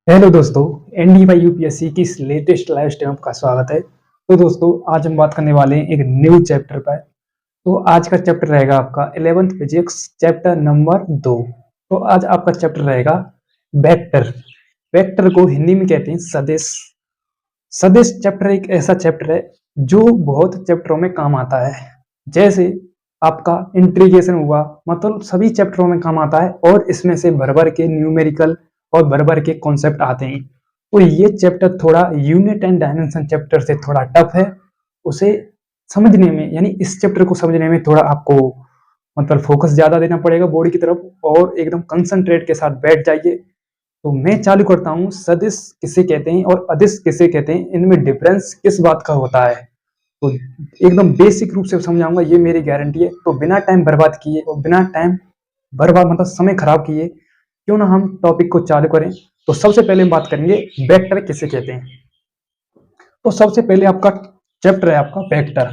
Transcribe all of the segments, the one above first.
Hello दोस्तों, एनडीवाई UPSC की इस लेटेस्ट लाइव स्ट्रीम में आपका स्वागत है। तो दोस्तों, आज हम बात करने वाले हैं एक न्यू चैप्टर पर। तो आज का चैप्टर रहेगा आपका 11th फिजिक्स चैप्टर नंबर 2। तो आज आपका चैप्टर रहेगा वेक्टर। वेक्टर को हिंदी में कहते हैं सदिश। सदिश चैप्टर एक ऐसा चैप्टर है जो बहुत चैप्टरों में काम आता है। जैसे आपका इंटीग्रेशन हुआ, मतलब सभी चैप्टरों में काम आता है और इसमें से भर भर के न्यूमेरिकल और भर भर के कॉन्सेप्ट आते हैं। तो ये चैप्टर थोड़ा यूनिट एंड डायमेंशन चैप्टर से थोड़ा टफ है। उसे समझने में, यानी इस चैप्टर को समझने में थोड़ा आपको मतलब फोकस ज्यादा देना पड़ेगा बॉडी की तरफ, और एकदम कंसंट्रेट के साथ बैठ जाइए। तो मैं चालू करता हूँ, सदिश किसे कहते हैं और अदिश किसे कहते हैं, इनमें डिफरेंस किस बात का होता है। तो एकदम बेसिक रूप से समझाऊंगा, ये मेरी गारंटी है। तो बिना टाइम बर्बाद किए और बिना टाइम बर्बाद मतलब समय खराब किए, क्यों ना हम टॉपिक को चालू करें। तो सबसे पहले हम बात करेंगे वेक्टर किसे कहते हैं। तो सबसे पहले आपका चैप्टर है आपका वेक्टर।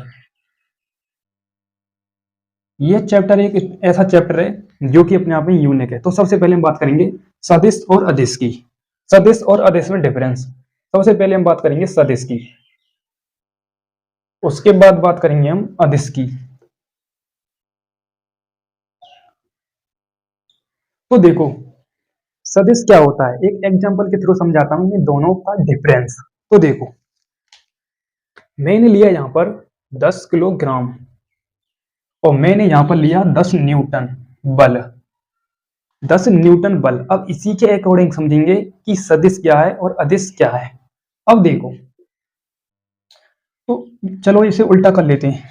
ये चैप्टर एक ऐसा चैप्टर है जो कि अपने आप में यूनिक है। तो सबसे पहले हम बात करेंगे सदिश और अदिश की। सदिश और अदिश में डिफरेंस। सबसे पहले हम बात करेंगे सदिश की, उसके बाद बात करेंगे हम अदिश की। तो देखो, सदिश क्या होता है, एक एग्जांपल के थ्रू समझाता हूं मैं दोनों का डिफरेंस। तो देखो, मैंने लिया यहां पर 10 किलोग्राम और मैंने यहां पर लिया 10 न्यूटन बल। 10 न्यूटन बल। अब इसी के अकॉर्डिंग समझेंगे कि सदिश क्या है और अदिश क्या है। अब देखो, तो चलो इसे उल्टा कर लेते हैं।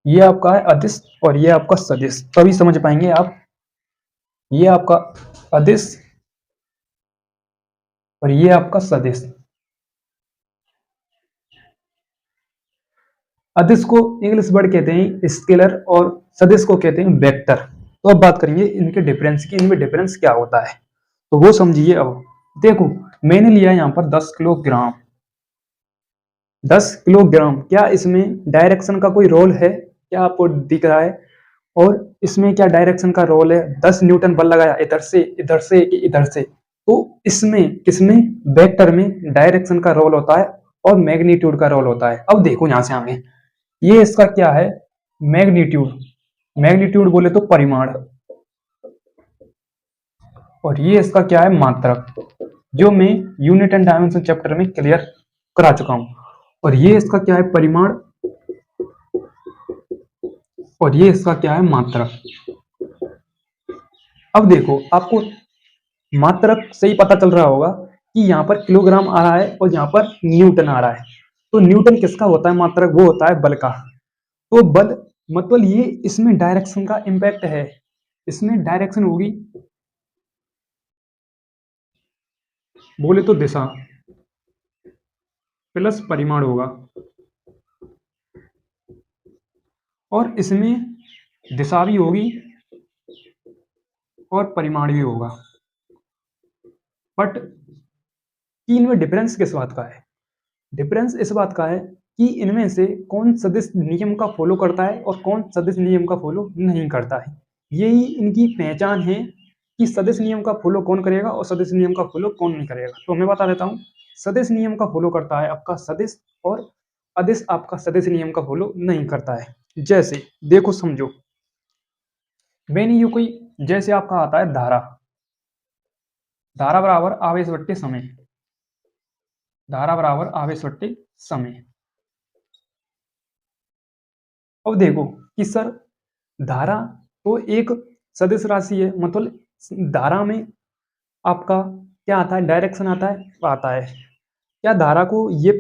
ये आपका है अदिश और ये आपका सदिश, तभी समझ पाएंगे आप। ये आपका अदिश और ये आपका सदिश। अदिश को इंग्लिश वर्ड कहते हैं स्केलर और सदिश को कहते हैं वेक्टर। तो अब बात करेंगे इनके डिफरेंस की, इनमें डिफरेंस क्या होता है, तो वो समझिए। अब देखो, मैंने लिया यहाँ पर 10 किलोग्राम। 10 किलोग्राम, क्या इसमें डायरेक्शन का कोई रोल है? क्या आपको दिख रहा है? और इसमें क्या डायरेक्शन का रोल है? 10 न्यूटन बल लगाया इधर से इधर से कि इधर से। तो इसमें किसमें, वेक्टर में डायरेक्शन का रोल होता है और मैग्नीट्यूड का रोल होता है। अब देखो यहां से आगे, ये इसका क्या है, मैग्नीट्यूड। मैग्नीट्यूड बोले तो परिमाण, और ये इसका क्या है, मात्रक, जो मैं यूनिट एंड डायमेंशन चैप्टर में क्लियर करा चुका हूं। और ये इसका क्या है, परिमाण, और ये इसका क्या है, मात्रक। अब देखो, आपको मात्रक से ही पता चल रहा होगा कि यहाँ पर किलोग्राम आ रहा है और यहाँ पर न्यूटन आ रहा है। तो न्यूटन किसका होता है मात्रक, वो होता है बल का। तो बल मतलब ये इसमें डायरेक्शन का इंपैक्ट है। इसमें डायरेक्शन होगी, बोले तो दिशा, प्लस परिमाण होगा, और इसमें दिशा भी होगी और परिमाण भी होगा। बट इनमें डिफरेंस किस बात का है? डिफरेंस इस बात का है कि इनमें से कौन सदिश नियम का फॉलो करता है और कौन सदिश नियम का फॉलो नहीं करता है। यही इनकी पहचान है कि सदिश नियम का फॉलो कौन करेगा और सदिश नियम का फॉलो कौन नहीं करेगा। तो मैं बता देता हूँ, सदिश नियम का फॉलो करता है आपका सदिश, और अदिश आपका सदिश नियम का फॉलो नहीं करता है। जैसे देखो समझो, मैंने ये कोई, जैसे आपका आता है धारा, धारा बराबर आवेश बट्टे समय, धारा बराबर आवेश बट्टे समय। अब देखो कि सर, धारा तो एक सदिश राशि है, मतलब धारा में आपका क्या आता है, डायरेक्शन आता है। क्या धारा को ये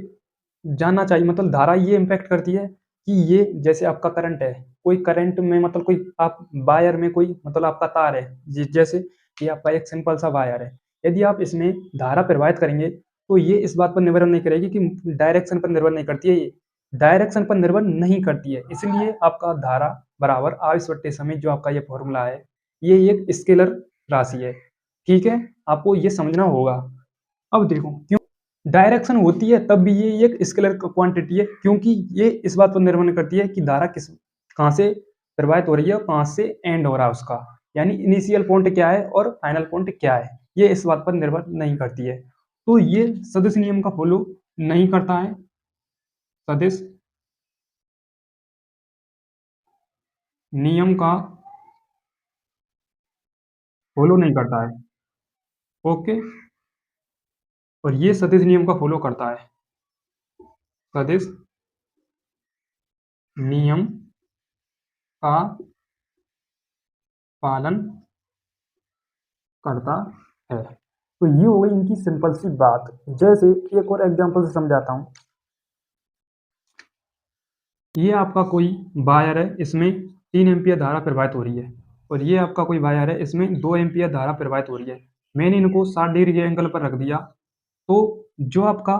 जानना चाहिए, मतलब धारा ये इम्पैक्ट करती है कि ये, जैसे आपका करंट है, कोई करंट में मतलब कोई आप वायर में कोई मतलब आपका तार है, जैसे ये आपका एक सिंपल सा वायर है। यदि आप इसमें धारा प्रवाहित करेंगे तो ये इस बात पर निर्भर नहीं करेगी कि डायरेक्शन पर निर्भर नहीं करती है, ये डायरेक्शन पर निर्भर नहीं करती है। इसलिए आपका धारा बराबर आवेश बट्टे समय, जो आपका ये फॉर्मूला है, ये एक स्केलर राशि है। ठीक है, आपको ये समझना होगा। अब देखो, क्यों डायरेक्शन होती है तब भी ये एक स्केलर क्वांटिटी है, क्योंकि ये इस बात पर निर्भर नहीं करती है कि धारा किस कहाँ से प्रवाहित हो रही है और कहाँ से एंड हो रहा है उसका, यानी इनिशियल पॉइंट क्या है और फाइनल पॉइंट क्या है। ये इस बात पर निर्भर नहीं करती है। तो ये सदिश नियम का फॉलो नहीं करता है, सदिश नियम का फॉलो नहीं करता है। ओके, और ये सदिश नियम का फॉलो करता है, सदिश नियम का पालन करता है। तो ये हो गई इनकी सिंपल सी बात। जैसे एक और एग्जांपल से समझाता हूँ। ये आपका कोई वायर है, इसमें 3 एम्पीयर धारा प्रवाहित हो रही है, और ये आपका कोई वायर है, इसमें 2 एम्पीयर धारा प्रवाहित हो रही है। मैंने इनको 60 डिग्री के एंगल पर रख दिया। तो जो आपका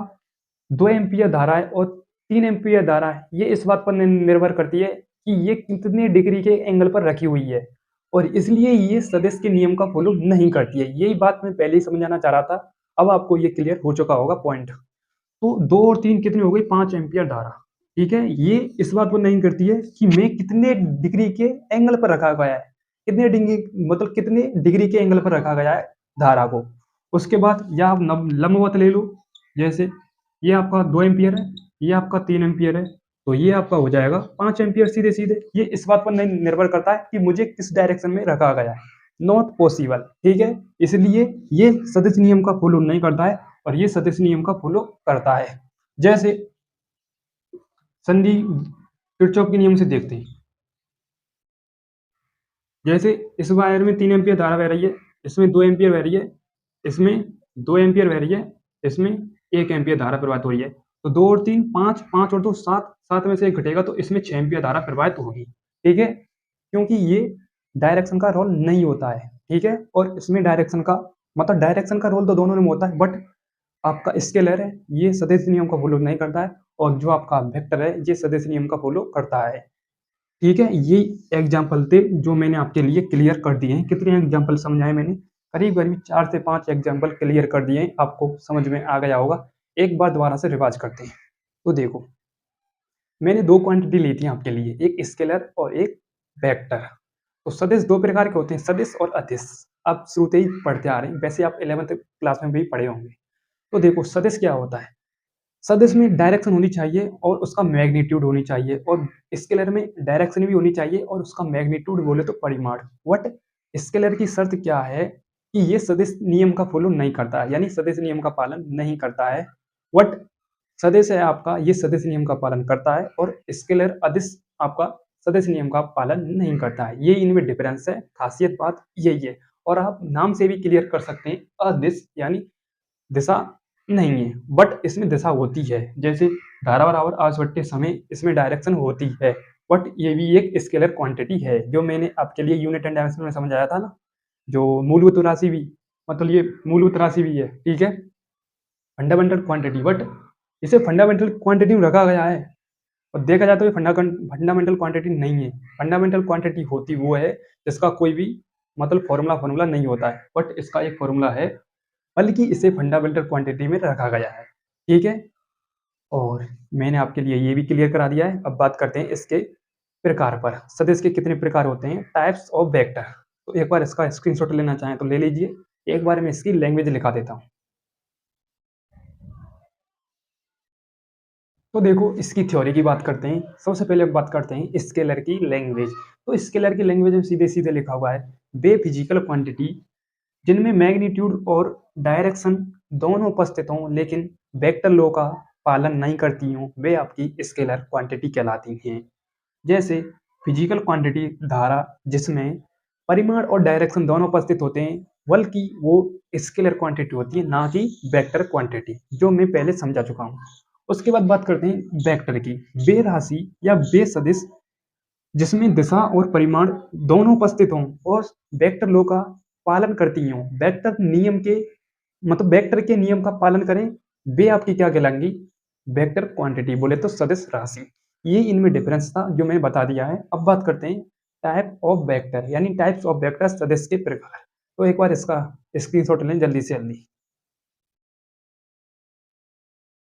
2 एम्पीयर धारा है और 3 एम्पीयर धारा है, ये इस बात पर निर्भर करती है कि ये कितने डिग्री के एंगल पर रखी हुई है, और इसलिए ये सदिश के नियम का फॉलो नहीं करती है। यही बात मैं पहले ही समझाना चाह रहा था, अब आपको ये क्लियर हो चुका होगा पॉइंट। तो 2 और 3 कितनी हो गई, 5 एम्पीयर धारा, ठीक है। ये इस बात को नहीं करती है कि मैं कितने डिग्री के एंगल पर रखा गया है, कितने डिग्री, मतलब कितने डिग्री के एंगल पर रखा गया है धारा को। उसके बाद या आप लंबवत ले लो, जैसे ये आपका 2 एम्पीयर है, ये आपका 3 एम्पीयर है, तो ये आपका हो जाएगा 5 एम्पीयर सीधे सीधे। ये इस बात पर नहीं निर्भर करता है कि मुझे किस डायरेक्शन में रखा गया है, नॉट पॉसिबल, ठीक है। इसलिए ये सदिश नियम का फॉलो नहीं करता है, और ये सदिश नियम का फॉलो करता है। जैसे संधि किरचॉफ के नियम से देखते हैं। जैसे इस वायर में 3 एम्पीयर धारा बह रही है, इसमें 2 एम्पीयर बह रही है, इसमें 2 एम्पीयर बह रही है, इसमें 1 एम्पीयर धारा प्रवाहित हो रही है। तो 2 और 3 5, 5 और 2 7, 7 में से 1 घटेगा, तो इसमें 6 एम्पीयर धारा प्रवाहित होगी, ठीक है। क्योंकि ये डायरेक्शन का रोल नहीं होता है, ठीक है। और इसमें डायरेक्शन का, मतलब डायरेक्शन का रोल तो दोनों में होता है, बट आपका स्केलर है, ये सदिश नियम का फॉलो नहीं करता है, और जो आपका वेक्टर है, ये सदिश नियम का फॉलो करता है, ठीक है। ये एग्जाम्पल थे जो मैंने आपके लिए क्लियर कर दिए हैं। कितने एग्जाम्पल समझाए मैंने, करीब करीब 4 से 5 एग्जाम्पल क्लियर कर दिए हैं, आपको समझ में आ गया होगा। एक बार दोबारा से रिवाज करते हैं। तो देखो, मैंने 2 क्वांटिटी ली थी आपके लिए, एक स्केलर और एक वेक्टर। तो सदिश 2 प्रकार के होते हैं, सदिश और अदिश। आप शुरू से ही पढ़ते आ रहे हैं, वैसे आप 11th क्लास में भी पढ़े होंगे। तो देखो, सदिश क्या होता है। सदिश में डायरेक्शन होनी चाहिए और उसका मैग्नीट्यूड होनी चाहिए, और स्केलर में डायरेक्शन भी होनी चाहिए और उसका मैग्नीट्यूड बोले तो परिमाण। बट स्केलर की शर्त क्या है कि ये सदिश नियम का फॉलो नहीं करता है, यानी सदिश नियम का पालन नहीं करता है। बट सदिश है आपका, ये सदिश नियम का पालन करता है, और स्केलर अदिश आपका सदिश नियम का पालन नहीं करता है। ये इनमें डिफरेंस है, खासियत बात यही है। और आप नाम से भी क्लियर कर सकते हैं, अदिश यानी दिशा नहीं है, बट इसमें दिशा होती है। जैसे धारा बराबर आज बट्टे समय, इसमें डायरेक्शन होती है, बट ये भी एक स्केलर क्वांटिटी है, जो मैंने आपके लिए यूनिट एंड डायमेंशन में समझाया था ना। जो मूलभूत राशि भी, मतलब ये मूलभूत राशि भी है, ठीक है, फंडामेंटल क्वांटिटी, बट इसे फंडामेंटल क्वांटिटी में रखा गया है। और देखा जाए तो ये फंडामेंटल क्वांटिटी नहीं है। फंडामेंटल क्वांटिटी होती वो है जिसका कोई भी मतलब फॉर्मूला नहीं होता है, बट इसका एक फॉर्मूला है, बल्कि इसे फंडामेंटल क्वांटिटी में रखा गया है, ठीक है। और मैंने आपके लिए ये भी क्लियर करा दिया है। अब बात करते हैं इसके प्रकार पर। सदिश के कितने प्रकार होते हैं, टाइप्स ऑफ वेक्टर। तो एक बार इसका स्क्रीनशॉट लेना चाहें तो ले लीजिए। एक बार मैं इसकी लैंग्वेज लिखा देता हूँ। तो देखो, इसकी थ्योरी की बात करते हैं। सबसे पहले बात करते हैं स्केलर की लैंग्वेज। तो स्केलर की लैंग्वेज में सीधे सीधे लिखा हुआ है, वे फिजिकल क्वांटिटी जिनमें मैग्नीट्यूड और डायरेक्शन दोनों उपस्थित हों, लेकिन वेक्टर लॉ का पालन नहीं करती हों, वे आपकी स्केलर क्वांटिटी कहलाती हैं। जैसे फिजिकल क्वांटिटी धारा, जिसमें परिमाण और डायरेक्शन दोनों उपस्थित होते हैं, बल्कि वो स्केलर क्वांटिटी होती है, ना कि वेक्टर क्वांटिटी, जो मैं पहले समझा चुका हूँ। उसके बाद बात करते हैं वेक्टर की। वे राशि या वे सदिश जिसमें दिशा और परिमाण दोनों उपस्थित हों और वेक्टर लॉ का पालन करती हों, वेक्टर नियम के, मतलब वेक्टर के नियम का पालन करें, वे आपकी क्या कहलाएंगी, वेक्टर क्वांटिटी, बोले तो सदिश राशि। ये इनमें डिफरेंस था जो मैंने बता दिया है। अब बात करते हैं टाइप ऑफ वेक्टर, यानी टाइप्स ऑफ वेक्टर, सदिश के प्रकार। तो एक बार इसका स्क्रीनशॉट लें जल्दी से जल्दी।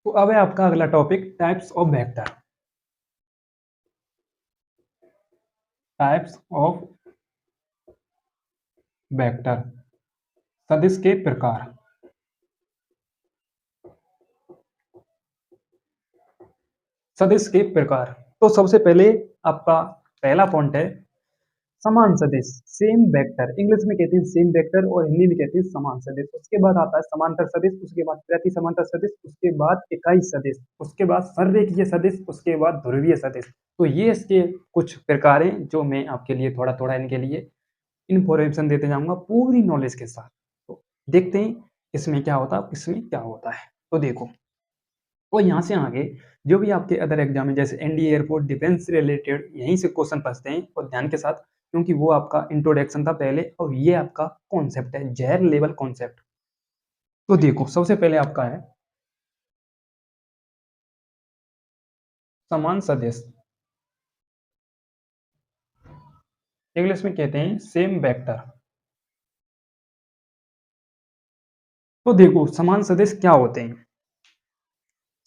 तो अब है आपका अगला topic, types of vector. Types of vector, सदिश के प्रकार। सदिश के प्रकार। तो सबसे पहले आपका पहला पॉइंट है समान सदिश, सेम वेक्टर। इंग्लिश में कहते हैं सेम वेक्टर और हिंदी में कहते हैं समान सदिश। उसके बाद आता है समांतर सदिश, उसके बाद प्रति समांतर सदिश, उसके बाद इकाई सदिश, उसके बाद संरेखीय सदिश, उसके बाद ध्रुवीय सदिश। तो ये इसके कुछ प्रकार हैं जो मैं आपके लिए थोड़ा थोड़ा इनके लिए इंफॉर्मेशन देते जाऊंगा पूरी नॉलेज के साथ। तो देखते हैं इसमें क्या होता है, इसमें क्या होता है। तो देखो, और यहाँ से आगे जो भी आपके अदर एग्जाम है जैसे एनडीए, एयरपोर्ट, डिफेंस से रिलेटेड यहीं से क्वेश्चन पूछते हैं, और ध्यान के साथ, क्योंकि वो आपका इंट्रोडक्शन था पहले और ये आपका कॉन्सेप्ट है, जहर लेवल कॉन्सेप्ट। तो देखो सबसे पहले आपका है समान सदिश, इंग्लिश में कहते हैं सेम वेक्टर। तो देखो समान सदिश क्या होते हैं।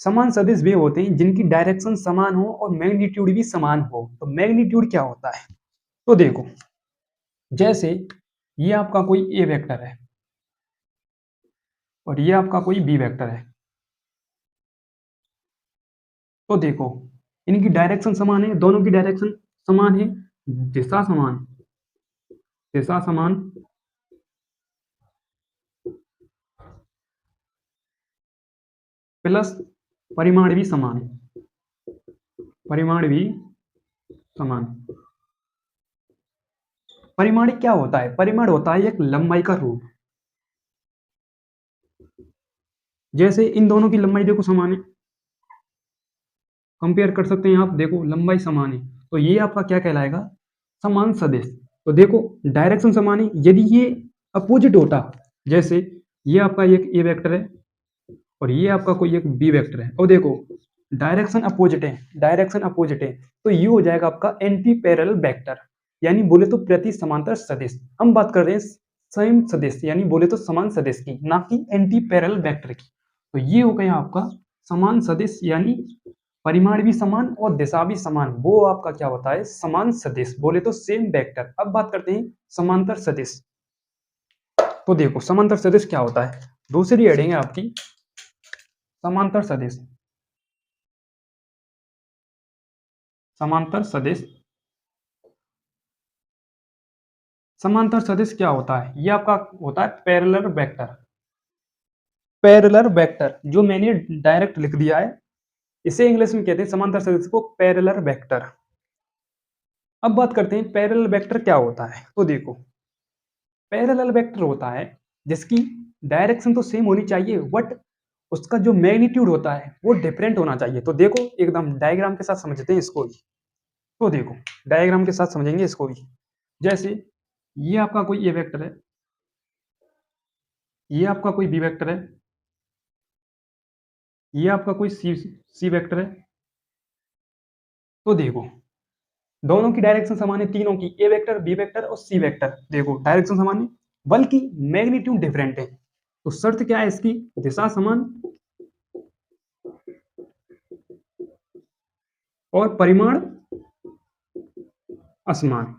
समान सदिश वे होते हैं जिनकी डायरेक्शन समान हो और मैग्नीट्यूड भी समान हो। तो मैग्नीट्यूड क्या होता है, तो देखो जैसे ये आपका कोई ए वेक्टर है और ये आपका कोई बी वेक्टर है। तो देखो इनकी डायरेक्शन समान है, दोनों की डायरेक्शन समान है, दिशा समान, दिशा समान, प्लस परिमाण भी समान है, परिमाण भी समान। परिमाण क्या होता है, परिमाण होता है एक लंबाई का रूप। जैसे इन दोनों की लंबाई देखो समान है, कंपेयर कर सकते हैं आप, देखो लंबाई समान है, तो ये आपका क्या कहलाएगा, समान सदिश। तो देखो डायरेक्शन समान है, यदि ये अपोजिट होता, जैसे ये आपका एक ए वेक्टर है और ये आपका कोई एक बी वेक्टर है, और देखो डायरेक्शन अपोजिट है, डायरेक्शन अपोजिट है, तो ये हो जाएगा आपका एंटी पैरेलल वेक्टर, यानी बोले तो प्रति समांतर सदिश। हम बात कर रहे हैं सेम सदिश, यानी बोले तो समान सदिश की, ना कि एंटी पैरेलल वेक्टर की। तो ये हो गया आपका समान सदिश, यानी परिमाण भी समान और दिशा भी समान, वो आपका क्या होता है, समान सदिश, बोले तो सेम वेक्टर। अब बात करते हैं समांतर सदिश। तो देखो समांतर सदिश क्या होता है, दूसरी हेडिंग है आपकी समांतर सदिश। समांतर सदिश, समांतर सदिश क्या होता है, ये आपका होता है पैरेलल वेक्टर। पैरेलल वेक्टर जो मैंने डायरेक्ट लिख दिया है, इसे इंग्लिश में कहते हैं समांतर सदिश को पैरेलल वेक्टर। अब बात करते हैं पैरेलल वेक्टर क्या होता है। तो देखो पैरेलल वेक्टर होता है जिसकी डायरेक्शन तो सेम होनी चाहिए, बट उसका जो मैग्नीट्यूड होता है वो डिफरेंट होना चाहिए। तो देखो एकदम डायग्राम के साथ समझते हैं इसको भी। तो देखो डायग्राम के साथ समझेंगे इसको भी। जैसे ये आपका कोई ए वेक्टर है, ये आपका कोई बी वेक्टर है, ये आपका कोई सी वेक्टर है। तो देखो दोनों की डायरेक्शन समान है, तीनों की, ए वेक्टर, बी वेक्टर और सी वेक्टर, देखो डायरेक्शन समान है, बल्कि मैग्नीट्यूड डिफरेंट है। तो शर्त क्या है इसकी, दिशा समान और परिमाण असमान।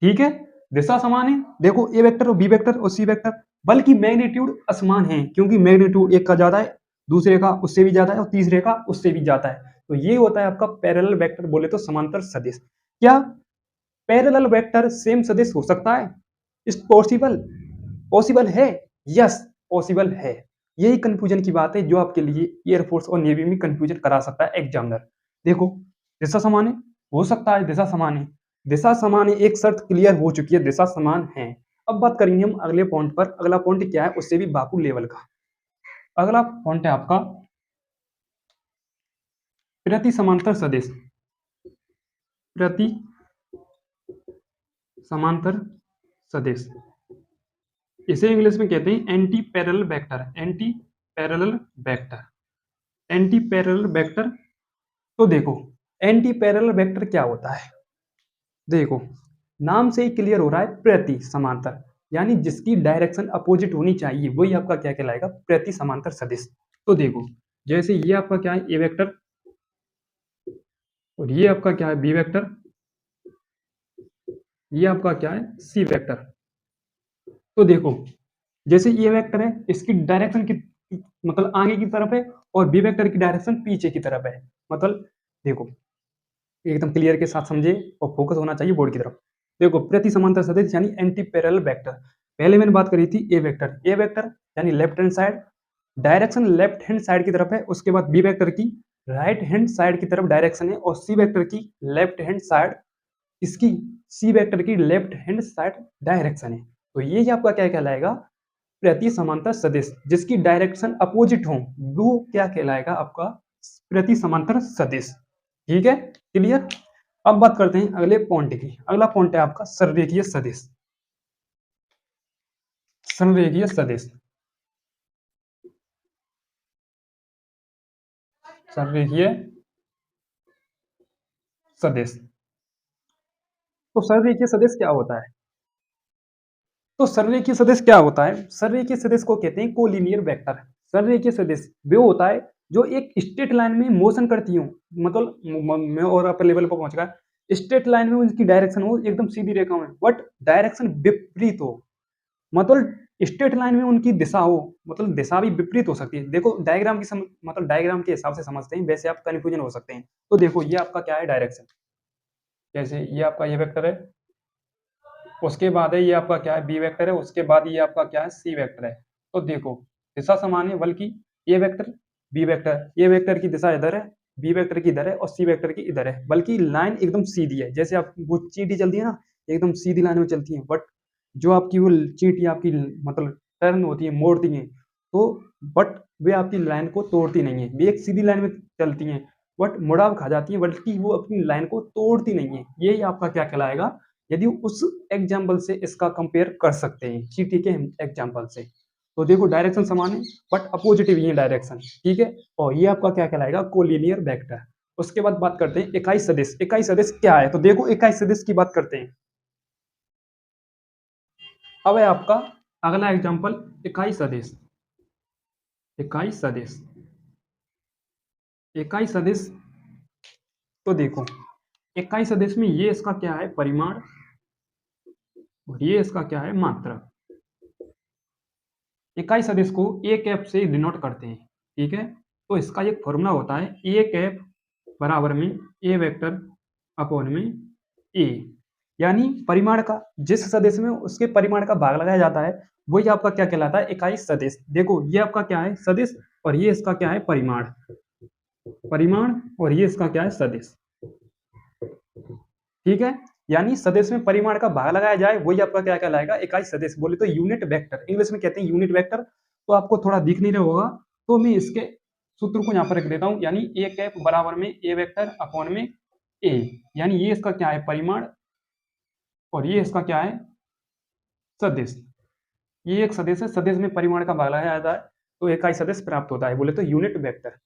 ठीक है, दिशा समान है, देखो ए वेक्टर और बी वेक्टर और सी वेक्टर, बल्कि मैग्नीट्यूड असमान है, क्योंकि मैग्नीट्यूड एक का ज्यादा है, दूसरे का उससे भी ज्यादा है और तीसरे का उससे भी ज्यादा है। तो ये होता है आपका पैरेलल वेक्टर, बोले तो समांतर सदिश। क्या पैरेलल वेक्टर सेम सदिश हो सकता है, इस पॉसिबल, पॉसिबल है, यस पॉसिबल है। यही कंफ्यूजन की बात है जो आपके लिए एयरफोर्स और नेवी में कंफ्यूजन करा सकता है एग्जामिनर। देखो दिशा समान है, हो सकता है दिशा समान है, दिशा समान है, एक शर्त क्लियर हो चुकी है, दिशा समान है। अब बात करेंगे हम अगले पॉइंट पर। अगला पॉइंट क्या है, उससे भी बापू लेवल का। अगला पॉइंट है आपका प्रति समांतर सदिश, प्रति समांतर सदिश, इसे इंग्लिश में कहते हैं anti parallel vector, anti parallel vector, anti parallel vector. तो देखो एंटी पैरेलल वेक्टर क्या होता है, देखो नाम से ही क्लियर हो रहा है, प्रति समांतर, यानी जिसकी डायरेक्शन अपोजिट होनी चाहिए वही आपका क्या कहलाएगा, प्रति समांतर सदिश। तो देखो जैसे ये आपका क्या है, ए वेक्टर, और ये आपका क्या है, बी वेक्टर, ये आपका क्या है, सी वेक्टर। तो देखो, जैसे ये वेक्टर है, इसकी डायरेक्शन की मतलब आगे की तरफ है और बी वेक्टर की डायरेक्शन पीछे की तरफ है। मतलब देखो, एकदम क्लियर के साथ समझे और फोकस होना चाहिए बोर्ड की तरफ। देखो, प्रति समांतर सदिश यानी एंटी पैरेलल वेक्टर। पहले मैंने बात करी थी ए वेक्टर यानी left hand side, direction left hand side की तरफ है। उसके बाद बी वेक्टर की राइट हैंड साइड की तरफ डायरेक्शन है और सी वेक्टर की लेफ्ट हैंड साइड, इसकी सी वेक्टर की लेफ्ट हैंड साइड डायरेक्शन है। तो ये आपका क्या कहलाएगा, प्रति समांतर सदिश जिसकी डायरेक्शन अपोजिट हो, वो क्या कहलाएगा आपका प्रति समांतर सदिश। ठीक है, क्लियर। अब बात करते हैं अगले पॉइंट की। अगला पॉइंट है आपका संरेखीय सदिश। संरेखीय सदिश, संरेखीय सदिश। तो संरेखीय सदिश क्या होता है? तो संरेखीय सदिश क्या होता है? संरेखीय सदिश को कहते हैं कोलिनियर वेक्टर। संरेखीय सदिश वो होता है जो एक स्ट्रेट लाइन में मोशन करती हो, मतलब मैं और अपर लेवल पर पहुंच गया, स्ट्रेट लाइन में उनकी डायरेक्शन हो एकदम सीधी रेखा में, बट डायरेक्शन विपरीत हो। मतलब स्ट्रेट लाइन में उनकी दिशा हो, मतलब दिशा भी विपरीत हो सकती है। देखो डायग्राम की मतलब डायग्राम के हिसाब से समझते हैं, वैसे आप कंफ्यूजन हो सकते हैं। तो देखो ये आपका क्या है डायरेक्शन, जैसे ये आपका ये वेक्टर है, उसके बाद है ये आपका क्या है बी वेक्टर है, उसके बाद ये आपका क्या है सी वेक्टर है। तो देखो दिशा समान है, बल्कि ए वेक्टर बी वेक्टर, ए वेक्टर की दिशा इधर है, बी वेक्टर की इधर है और सी वेक्टर की इधर है, बल्कि लाइन एकदम सीधी है। जैसे आप वो चींटी चलती है ना, एकदम सीधी लाइन में चलती है, बट जो आपकी वो चींटी आपकी मतलब टर्न होती है, मोड़ती है, तो बट वे आपकी लाइन को तोड़ती नहीं है। वे एक सीधी लाइन में चलती हैं बट मुड़ाव खा जाती है, बल्कि वो अपनी लाइन को तोड़ती नहीं है। यही आपका क्या कहलाएगा, यदि उस एग्जाम्पल से इसका कंपेयर कर सकते हैं चींटी के एग्जाम्पल से। तो देखो डायरेक्शन समान है बट अपोजिटिव ही डायरेक्शन। ठीक है, और ये आपका क्या कहलाएगा कोलिनियर वेक्टर। उसके बाद बात करते हैं इकाई सदिश। इकाई सदिश क्या है? तो देखो इकाई सदिश की बात करते हैं। अब है आपका अगला एग्जाम्पल इकाई सदिश। इकाई सदिश, इकाई सदिश। तो देखो इकाई सदिश में ये इसका क्या है परिमाण और ये इसका क्या है मात्रा। इकाई सदिश को ए कैप से डिनोट करते हैं। ठीक है, तो इसका एक फॉर्मूला होता है ए कैप बराबर में ए वेक्टर अपॉन में ए, यानी परिमाण का जिस सदिश में उसके परिमाण का भाग लगाया जाता है वही आपका क्या कहलाता है इकाई सदिश। देखो ये आपका क्या है सदिश और ये इसका क्या है परिमाण, परिमाण और ये इसका क्या है सदिश। ठीक है, यानी सदिश में परिमाण का भाग लगाया जाए वही आपका क्या कहलाएगा इकाई सदिश। बोले तो यूनिट वेक्टर, इंग्लिश में कहते हैं यूनिट वेक्टर। तो आपको थोड़ा दिख नहीं रहा होगा, तो मैं इसके सूत्र को यहाँ पर रख देता हूँ, यानी ए कैप बराबर में ए वेक्टर अपॉन में ए, यानी ये इसका क्या है परिमाण और ये इसका क्या है सदिश। ये एक सदिश है, सदिश में परिमाण का भाग लगाया जाता है तो इकाई सदिश प्राप्त होता है, बोले तो यूनिट वेक्टर।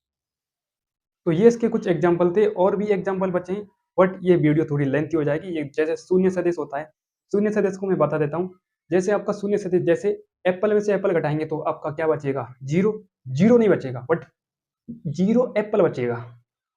तो ये इसके कुछ एग्जाम्पल थे, और भी एग्जाम्पल बचे हैं बट ये वीडियो थोड़ी लेंथी हो जाएगी। ये जैसे शून्य सदिश होता है, शून्य सदिश को मैं बता देता हूँ। जैसे आपका शून्य सदिश, जैसे एप्पल में से एप्पल घटाएंगे तो आपका क्या बचेगा जीरो, जीरो नहीं बचेगा बट जीरो एप्पल बचेगा।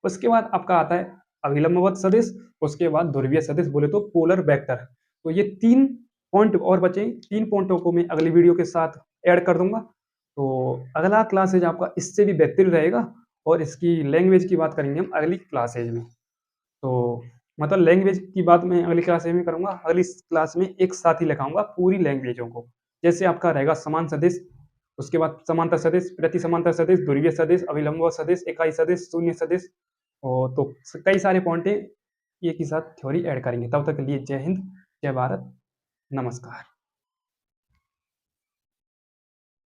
उसके बाद आपका आता है अभिलंबवत सदिश, उसके बाद ध्रुवीय सदिश बोले तो पोलर वेक्टर। तो ये 3 पॉइंट और बचे, 3 पॉइंटों को मैं अगली वीडियो के साथ ऐड कर दूंगा। तो अगला क्लासेज आपका इससे भी बेहतर रहेगा, और इसकी लैंग्वेज की बात करेंगे हम अगली क्लासेज में। तो मतलब लैंग्वेज की बात मैं अगली क्लास में करूंगा, अगली क्लास में एक साथ ही लिखाऊंगा पूरी लैंग्वेजों को। जैसे आपका रहेगा समान सदिश, उसके बाद समांतर सदिश, प्रति समांतर सदिश, ध्रुवीय सदिश, अभिलंब सदिश, इकाई सदिश, शून्य सदिश, और तो कई सारे पॉइंट एक ही साथ थ्योरी ऐड करेंगे। तब तक के लिए जय हिंद, जय भारत, नमस्कार।